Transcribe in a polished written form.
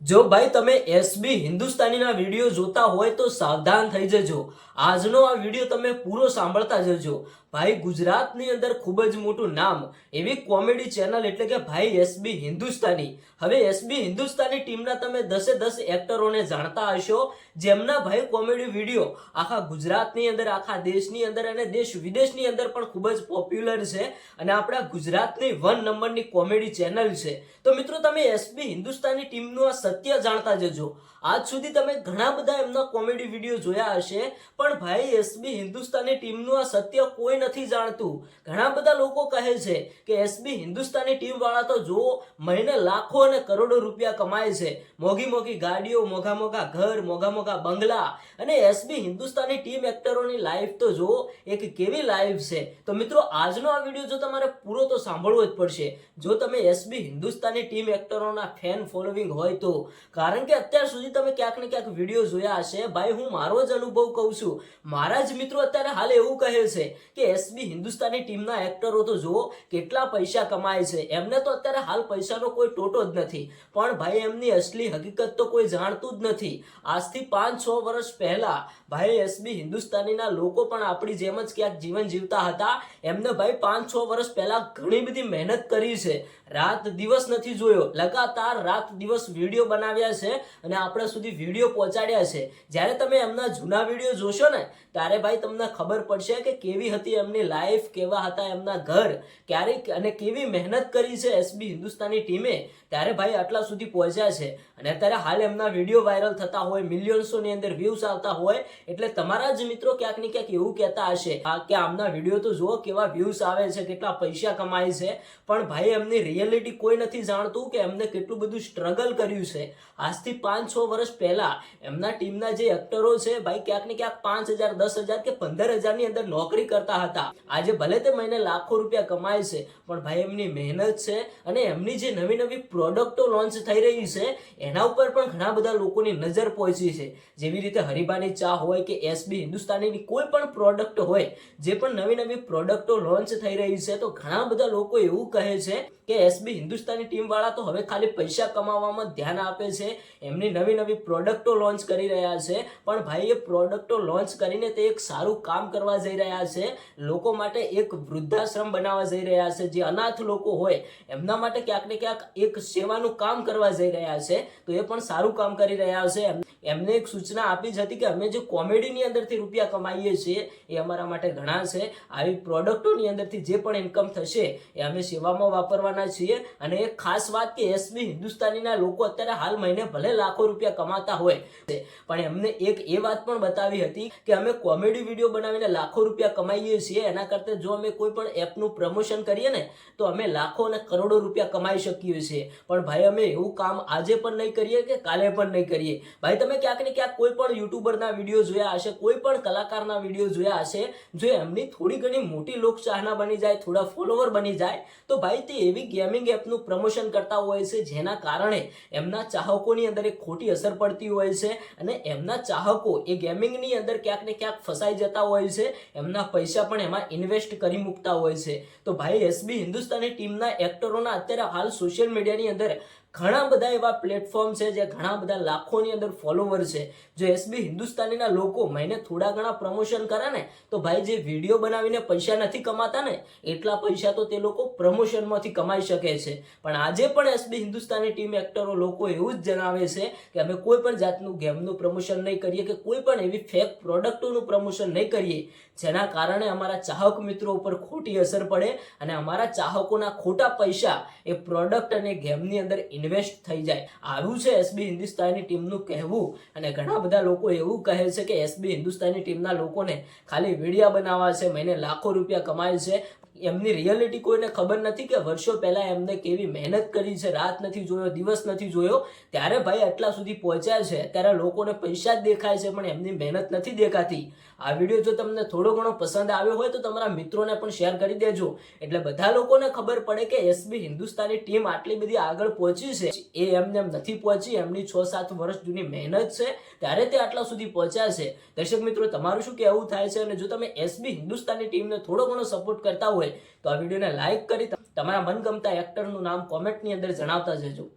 જો ભાઈ તમે એસબી હિન્દુસ્તાનીના વિડીયો જોતા હોય તો સાવધાન થઈ જજો। આજનો આ વિડીયો તમે પૂરો સાંભળતા જજો। ભાઈ ગુજરાતની અંદર ખૂબ જ મોટું નામ એવી કોમેડી ચેનલ એટલે કે ભાઈ એસબી હિન્દુસ્તાની। હવે એસબી હિન્દુસ્તાની ટીમના તમે 10 એક્ટરોને જાણતા હશો, જેમના ભાઈ કોમેડી વિડીયો આખા ગુજરાતની અંદર, આખા દેશની અંદર અને દેશ વિદેશની અંદર પણ ખૂબ જ પોપ્યુલર છે અને આપણા ગુજરાતની 1 નંબરની કોમેડી ચેનલ છે। તો મિત્રો તમે એસબી હિન્દુસ્તાની ટીમનું આ સત્ય જાણતા જજો। આજ સુધી તમે ઘણા બધા એમના કોમેડી વિડીયો જોયા હશે, પણ ભાઈ એસબી હિન્દુસ્તાની ટીમનું આ સત્ય કોઈ નથી જાણતું। ઘણા બધા લોકો કહે છે કે એસબી હિન્દુસ્તાની ટીમ વાળા તો જો મહિને લાખો અને કરોડો રૂપિયા કમાય છે, મોઘી મોઘી ગાડીઓ, મોઘા મોઘા ઘર, મોઘા મોઘા બંગલા, અને એસબી હિન્દુસ્તાની ટીમ એક્ટરોની લાઈફ તો જો એક કેવી લાઈફ છે। તો મિત્રો આજનો આ વિડીયો જો તમારે પૂરો તો સાંભળવો જ પડશે જો તમે એસબી હિન્દુસ્તાની ટીમ એક્ટરોના ફેન ફોલોવિંગ હોય તો, કારણ કે અત્યાર સુધી તમે ક્યાંક ને ક્યાંક વિડીયો જોયા હશે। ભાઈ હું મારો જ અનુભવ કહું છું, મારા જ મિત્રો અત્યારે હાલ એવું કહે છે કે એસબી હિન્દુસ્તાની ટીમના એક્ટરો તો જુઓ કેટલા પૈસા કમાય છે, એમને તો અત્યારે હાલ પૈસાનો કોઈ ટોટો જ નથી, પણ ભાઈ એમની અસલી હકીકત તો કોઈ જાણતું જ નથી। આજથી 5-6 વર્ષ પહેલા ભાઈ એસબી હિન્દુસ્તાનીના લોકો પણ આપણી જેમ જ ક્યાંક જીવન જીવતા હતા। એમને ભાઈ 5-6 વર્ષ પહેલા ઘણી બધી મહેનત કરી છે, રાત દિવસ નથી જોયો, લગાતાર રાત દિવસ વિડીયો બનાવ્યા છે અને આપણા સુધી વિડીયો પહોંચાડ્યા છે। જ્યારે તમે એમના જૂના વિડીયો જોશો ને ત્યારે ભાઈ તમને ખબર પડશે કે કેવી હતી એમની લાઈફ, કેવા હતા એમના ઘર, ક્યારે અને કેવી મહેનત કરી છે એસબી હિન્દુસ્તાની ટીમે, ત્યારે ભાઈ આટલા સુધી પહોંચ્યા છે। અને અત્યારે હાલ એમના વિડીયો વાયરલ થતા હોય, મિલિયન્સોની અંદર વ્યૂઝ આવતા હોય, એટલે તમારા જ મિત્રો ક્યાંક ને ક્યાંક એવું કહેતા હશે કે આમના વિડીયો તો જુઓ કેવા વ્યૂઝ આવે છે, કેટલા પૈસા કમાય છે, પણ ભાઈ એમની રિયલિટી કોઈ નથી જાણતું કે એમને કેટલું બધું સ્ટ્રગલ કર્યું છે। આજથી 5-6 વર્ષ પહેલા એમના ટીમના જે એક્ટરો છે ભાઈ ક્યાંક ને ક્યાંક 5,000, 10,000 કે 15,000 ની અંદર નોકરી કરતા હતા। આજે ભલે તે મહિને લાખો રૂપિયા કમાય છે, પણ ભાઈ એમની મહેનત છે અને એમની જે નવી નવી પ્રોડક્ટો લોન્ચ થઈ રહી છે એના ઉપર પણ ઘણા બધા લોકોની નજર પહોંચી છે। જેવી રીતે હરીબાની ચા હોય કે એસબી હિન્દુસ્તાનીની કોઈ પણ પ્રોડક્ટ હોય, જે પણ નવી નવી પ્રોડક્ટો લોન્ચ થઈ રહી છે, તો ઘણા બધા લોકો એવું કહે છે કે એસબી હિન્દુસ્તાની ટીમ વાળા તો હવે ખાલી પૈસા કમાવામાં ધ્યાન આપે છે, એમની નવી નવી પ્રોડક્ટો લોન્ચ કરી રહ્યા છે, પણ ભાઈ એ પ્રોડક્ટો લોન્ચ કરીને તે એક સારું કામ કરવા જઈ રહ્યા છે, લોકો માટે એક વૃદ્ધાશ્રમ બનાવવા જઈ રહ્યા છે, જે અનાથ લોકો હોય એમના માટે ક્યાંક ને ક્યાંક એક સેવાનું કામ કરવા જઈ રહ્યા છે, તો એ પણ સારું કામ કરી રહ્યા છે। એમને એક સૂચના આપી જ હતી કે અમે જે કોમેડીની અંદરથી રૂપિયા કમાઈએ છીએ એ અમારા માટે ઘણા છે, આવી પ્રોડક્ટોની અંદરથી જે પણ ઇન્કમ થશે એ અમે સેવામાં વાપરવાના છીએ। અને એક ખાસ વાત કે એસબી હિન્દુસ્તાનીના લોકો અત્યારે હાલ મહિને ભલે લાખો રૂપિયા કમાતા હોય, પણ એમને એક એ વાત પણ બતાવી હતી કે અમે કોમેડી વિડીયો બનાવીને લાખો રૂપિયા કમાઈએ છીએ, એના કરતા જો અમે કોઈ પણ એપનું પ્રમોશન કરીએ ને તો અમે લાખો અને કરોડો રૂપિયા કમાઈ શકીએ છીએ, પણ ભાઈ અમે એવું કામ આજે પણ નહીં કરીએ કે કાલે પણ નહીં કરીએ। ભાઈ તમે ક્યાંક ને ક્યાંક કોઈ પણ યુટ્યુબરના વિડીયો જોયા હશે, કોઈ પણ કલાકારના વિડીયો જોયા હશે, જો એમની થોડી ઘણી મોટી લોકચાહના બની જાય, થોડા ફોલોવર બની જાય, તો ભાઈ તે એવી ગેમિંગ એપનું પ્રમોશન કરતા હોય છે જેના કારણે એમના ચાહકોની અંદર એક ખોટી અસર પડતી હોય છે અને એમના ચાહકો એ ગેમિંગની અંદર ક્યાંક ને ક્યાંક ફસાઈ જતા હોય છે, એમના પૈસા પણ એમાં ઇન્વેસ્ટ કરી મૂકતા હોય છે। તો ભાઈ એસબી હિન્દુસ્તાની ટીમના એક્ટરોના અત્યારે હાલ સોશિયલ મીડિયાની અંદર ઘણા બધા એવા પ્લેટફોર્મ છે જે ઘણા બધા લાખોની અંદર ફોલોવર છે। જો એસબી હિન્દુસ્તાનીના લોકો મહિને થોડા ઘણા પ્રમોશન કરે ને તો ભાઈ જે વિડીયો બનાવીને પૈસા નથી કમાતા ને એટલા પૈસા તો તે લોકો પ્રમોશનમાંથી કમાઈ શકે છે। પણ આજે પણ એસબી હિન્દુસ્તાની ટીમ એક્ટરો લોકો એવું જ જણાવે છે કે અમે કોઈ પણ જાતનું ગેમનું પ્રમોશન નહીં કરીએ કે કોઈ પણ એવી ફેક પ્રોડક્ટોનું પ્રમોશન નહીં કરીએ જેના કારણે અમારા ચાહક મિત્રો ઉપર ખોટી અસર પડે અને અમારા ચાહકોના ખોટા પૈસા એ પ્રોડક્ટ અને ગેમની અંદર ઇન્વેસ્ટ થઈ જાય। આવું છે એસબી હિન્દુસ્તાની ટીમનું કહેવું, અને ઘણા બધા લોકો એવું કહે છે કે એસબી હિન્દુસ્તાની ટીમના લોકોને ખાલી વિડીયો બનાવવા છે, મહિને લાખો રૂપિયા કમાય છે, એમની રિયલિટી કોઈને ખબર નથી કે વર્ષો પહેલા એમને કેવી મહેનત કરી છે, રાત નથી જોયો, દિવસ નથી જોયો, ત્યારે ભાઈ આટલા સુધી પહોંચ્યા છે। ત્યારે લોકોને પૈસા જ દેખાય છે પણ એમની મહેનત નથી દેખાતી। આ વિડીયો જો તમને થોડો ઘણો પસંદ આવ્યો હોય તો તમારા મિત્રોને પણ શેર કરી દેજો, એટલે બધા લોકોને ખબર પડે કે એસબી હિન્દુસ્તાની ટીમ આટલી બધી આગળ પહોંચી છે એ એમને એમ નથી પહોંચી, એમની 6-7 વર્ષ જૂની મહેનત છે ત્યારે તે આટલા સુધી પહોંચ્યા છે। દર્શક મિત્રો તમારું શું કહેવું થાય છે, અને જો તમે એસબી હિન્દુસ્તાની ટીમને થોડો ઘણો સપોર્ટ કરતા હોય તો આ વિડીયોને લાઈક કરી તમારા મનગમતા એક્ટરનું નામ કોમેન્ટની અંદર જણાવતા જજો।